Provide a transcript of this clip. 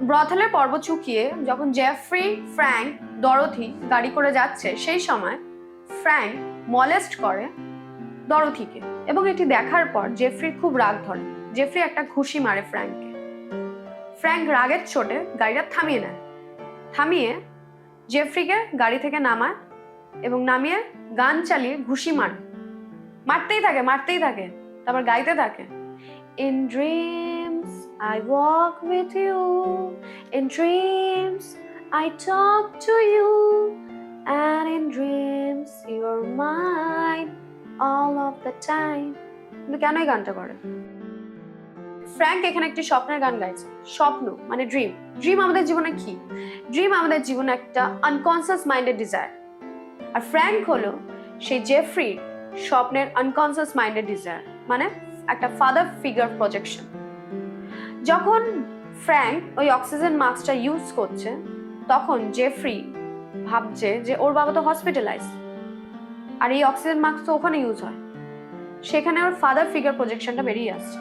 ব্রথেলের পর্ব চুকিয়ে যখন Jeffrey, Frank, Dorothy গাড়ি করে যাচ্ছে সেই সময় ফ্র্যাঙ্ক মলেস্ট করে ডরোথিকে এবং এটি দেখার পর জেফ্রির খুব রাগ ধরে। জেফ্রি একটা ঘুষি মারে ফ্র্যাঙ্ককে। ফ্র্যাঙ্ক রাগের চোটে গাড়িটা থামিয়ে নেয়। থামিয়ে জেফ্রিকে গাড়ি থেকে নামায় এবং নামিয়ে গান চালিয়ে ঘুষি মারতেই থাকে তারপর গাইতে থাকে, In dreams I walk with you, in dreams I talk to you, and in dreams you're mine all of the time. কিন্তু কেন এই গানটা করে? ফ্র্যাঙ্ক এখানে একটি স্বপ্নের গান গাইছে। স্বপ্ন মানে ড্রিম আমাদের জীবনে কি? ড্রিম আমাদের জীবনে একটা আনকনসিয়াস মাইন্ডের ডিজায়ার, আর ফ্র্যাঙ্ক হলো সেই জেফ্রি স্বপ্নের আনকনসিয়াস মাইন্ডের ডিজায়ার, মানে একটা ফাদার ফিগার প্রজেকশন। যখন ফ্র্যাঙ্ক ওই অক্সিজেন মাস্কটা ইউজ করছে তখন জেফ্রি ভাবছে যে ওর বাবা তো হসপিটালাইজ, আর এই অক্সিজেন মাস্ক তো ওখানে ইউজ হয়, সেখানে ওর ফাদার ফিগার প্রজেকশনটা বেরিয়ে আসছে।